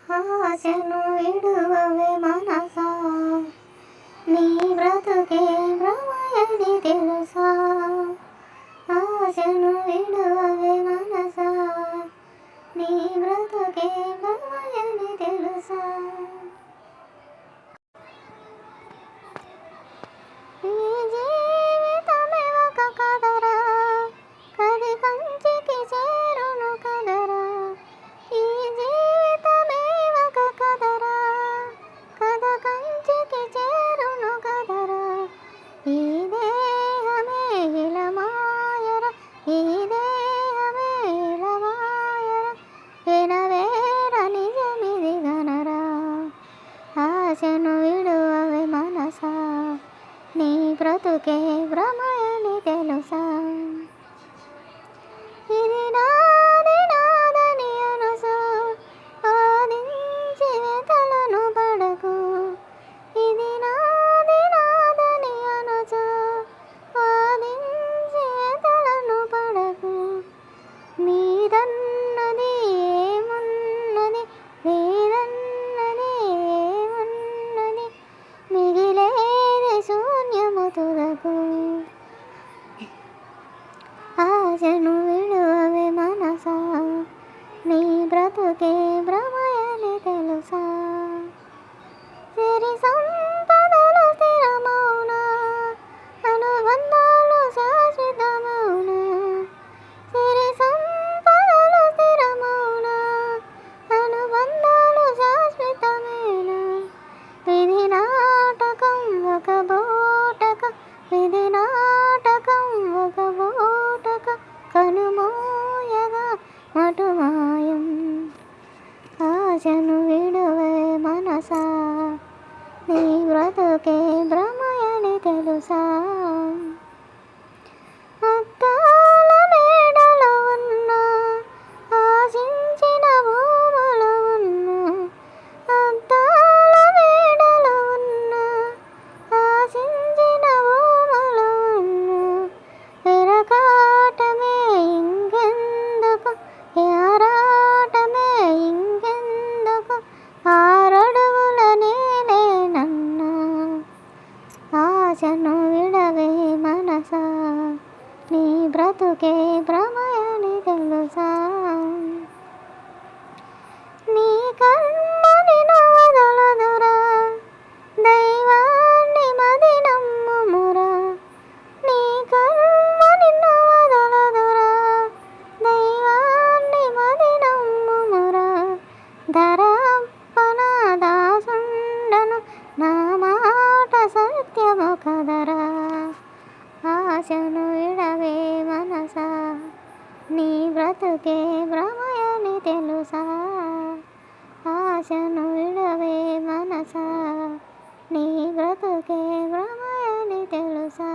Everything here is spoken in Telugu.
ఆశను విడువవే మనసా, నీ బ్రతుకే భ్రమయని తెలుసా. ఆశను విడువవే మనసా, నీ బ్రతుకే భ్రమయని తెలుసా. ఈ జీవితమే ఒక కదరా, కది కంచికి చేరును కదరా. ఈ జీవితమే ఒక కదరా, కథ కంచికి చేరును కదరా. ఈ దేహమే ఇలమాయర, ఈ దేహమే ఇలమాయర, వినవేర నిజమిది గనరా. ఆశను విడువవే మనసా, నీ బ్రతుకే భ్రమయని తెలుసా. ఇది నాది నాదని అనుసు వాదించి వెతలను పడకు. ఇది నాది నాదని అనుసు వాదించి వెతలను పడకు. నీదన్నది ఏమున్నది, నీదన్నది ఏమున్నది, మిగిలేది శూన్యము తుదకు. ఆశను విడువవే మనసా, నీ బ్రతుకే భ్రమయని తెలుసా. సిరి సంపదలు స్థిరమౌనా, అనుబంధాలు శాశ్వతమౌనా. సిరి సంపదలు స్థిరమౌనా, అనుబంధాలు శాశ్వతమేనా. విధి నాటకం ఒక బోటకం, విధి నాటకం ఒక బోటకం, కనుమోయగా మటుమాయం. ఆశను విడువే మనసా, నీ బ్రతుకే భ్రమయని తెలుసా. అద్దాల మేడలో ఉన్న ఆశించిన భూములు ఉన్న, అద్దాల మేడలో ఉన్న ఆశించిన భూములు ఉన్న. ఎరకాటమే ఇంకెందుకు, ఆరాటమే ఇంకెందుకు, ఆరడుగుల నేనేనన్నా. ఆశను విడవే మనసా, నీ బ్రతుకే భ్రమయని తెలుసా. నీ కర్మని నవదలదురా, దైవాన్ని మది నమ్ముమురా. నీ కర్మని నవదలదురా, దైవాన్ని మది నమ్ముమురా. ధరప్పన దాసుండను, నా మాట సత్యము కదరా. ఆశను విడవే మనసా, నీ బ్రతుకే భ్రమయని తెలుసా. ఆశను విడవే మనసా, నీ బ్రతుకే భ్రమయని తెలుసా.